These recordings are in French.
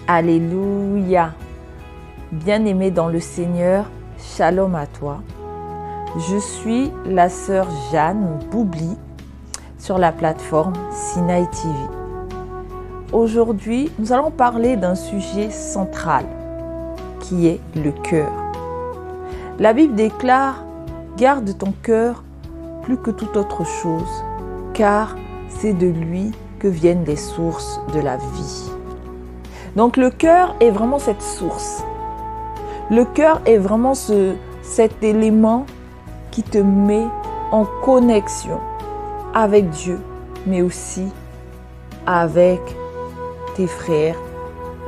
Alléluia. Bien-aimé dans le Seigneur, shalom à toi. Je suis la sœur Jeanne Boubli sur la plateforme Sinaï TV. Aujourd'hui, nous allons parler d'un sujet central qui est le cœur. La Bible déclare « Garde ton cœur plus que toute autre chose, car c'est de lui que viennent les sources de la vie. » Donc le cœur est vraiment cette source. Le cœur est vraiment cet élément qui te met en connexion avec Dieu, mais aussi avec tes frères,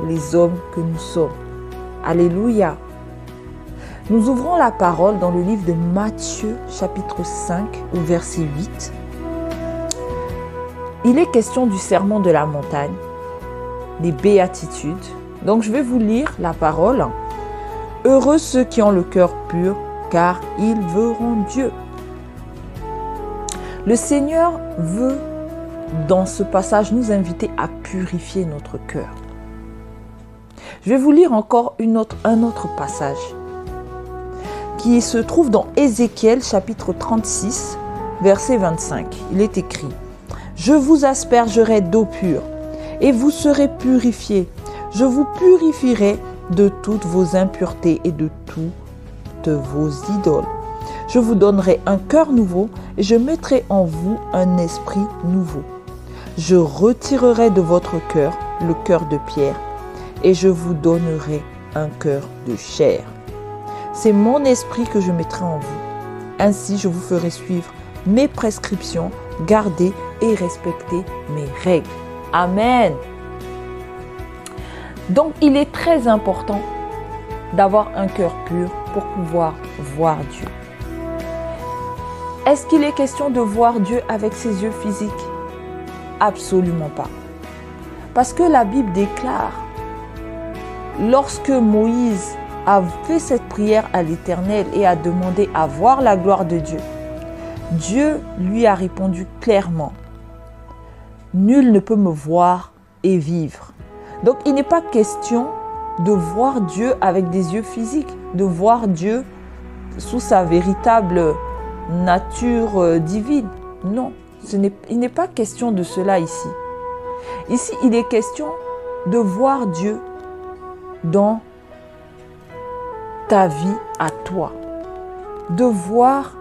les hommes que nous sommes. Alléluia. Nous ouvrons la parole dans le livre de Matthieu, chapitre 5, au verset 8. Il est question du sermon de la montagne, des béatitudes. Donc je vais vous lire la parole. Heureux ceux qui ont le cœur pur, car ils verront Dieu. Le Seigneur veut, dans ce passage, nous inviter à purifier notre cœur. Je vais vous lire encore un autre passage qui se trouve dans Ézéchiel, chapitre 36, verset 25. Il est écrit « Je vous aspergerai d'eau pure, et vous serez purifiés. Je vous purifierai de toutes vos impuretés et de toutes vos idoles. Je vous donnerai un cœur nouveau et je mettrai en vous un esprit nouveau. Je retirerai de votre cœur le cœur de pierre et je vous donnerai un cœur de chair. C'est mon esprit que je mettrai en vous. Ainsi, je vous ferai suivre mes prescriptions, garder et respecter mes règles. » Amen. Donc, il est très important d'avoir un cœur pur pour pouvoir voir Dieu. Est-ce qu'il est question de voir Dieu avec ses yeux physiques? Absolument pas. Parce que la Bible déclare, lorsque Moïse a fait cette prière à l'Éternel et a demandé à voir la gloire de Dieu, Dieu lui a répondu clairement, « Nul ne peut me voir et vivre. » Donc, il n'est pas question de voir Dieu avec des yeux physiques, de voir Dieu sous sa véritable nature divine. Non, il n'est pas question de cela ici. Ici, il est question de voir Dieu dans ta vie à toi, de voir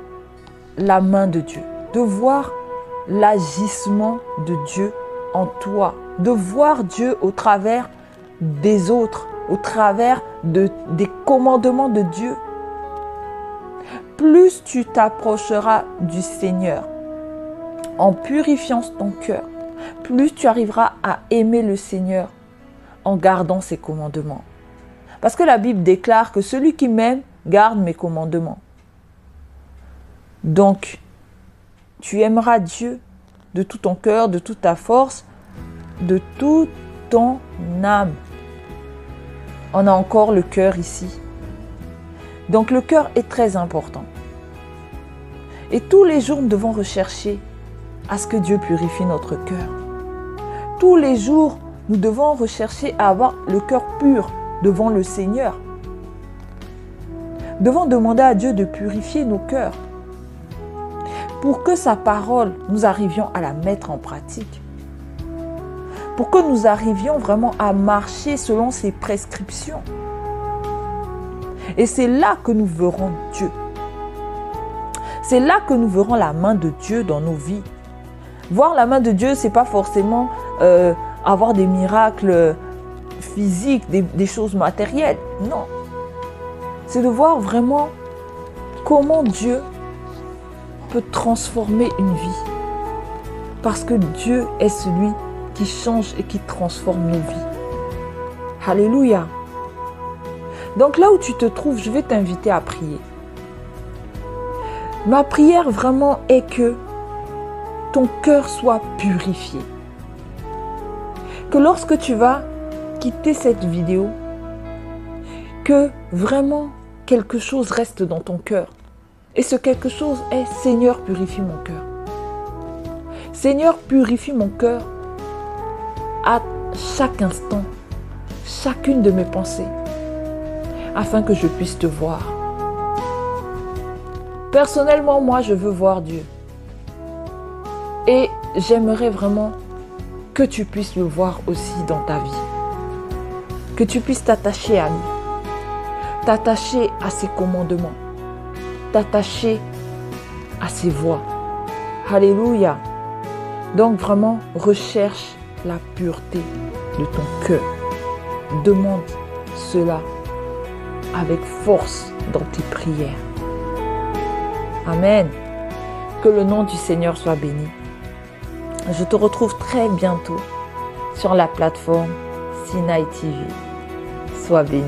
la main de Dieu, de voir l'agissement de Dieu en toi, de voir Dieu au travers des autres, au travers des commandements de Dieu. Plus tu t'approcheras du Seigneur en purifiant ton cœur, plus tu arriveras à aimer le Seigneur en gardant ses commandements. Parce que la Bible déclare que celui qui m'aime garde mes commandements. Donc, tu aimeras Dieu de tout ton cœur, de toute ta force, de toute ton âme. On a encore le cœur ici. Donc le cœur est très important. Et tous les jours, nous devons rechercher à ce que Dieu purifie notre cœur. Tous les jours, nous devons rechercher à avoir le cœur pur devant le Seigneur. Nous devons demander à Dieu de purifier nos cœurs pour que sa parole, nous arrivions à la mettre en pratique. Pour que nous arrivions vraiment à marcher selon ses prescriptions. Et c'est là que nous verrons Dieu. C'est là que nous verrons la main de Dieu dans nos vies. Voir la main de Dieu, ce n'est pas forcément avoir des miracles physiques, des choses matérielles. Non. C'est de voir vraiment comment Dieu peut transformer une vie. Parce que Dieu est celui qui change et qui transforme nos vies. Alléluia. Donc là où tu te trouves, je vais t'inviter à prier. Ma prière vraiment est que ton cœur soit purifié. Que lorsque tu vas quitter cette vidéo, que vraiment quelque chose reste dans ton cœur. Et ce quelque chose est « Seigneur, purifie mon cœur ». Seigneur, purifie mon cœur à chaque instant, chacune de mes pensées, afin que je puisse te voir. Personnellement, moi, je veux voir Dieu. Et j'aimerais vraiment que tu puisses le voir aussi dans ta vie. Que tu puisses t'attacher à lui, t'attacher à ses commandements, t'attacher à ses voies. Alléluia. Donc vraiment, recherche la pureté de ton cœur. Demande cela avec force dans tes prières. Amen. Que le nom du Seigneur soit béni. Je te retrouve très bientôt sur la plateforme Sinaï TV. Sois béni.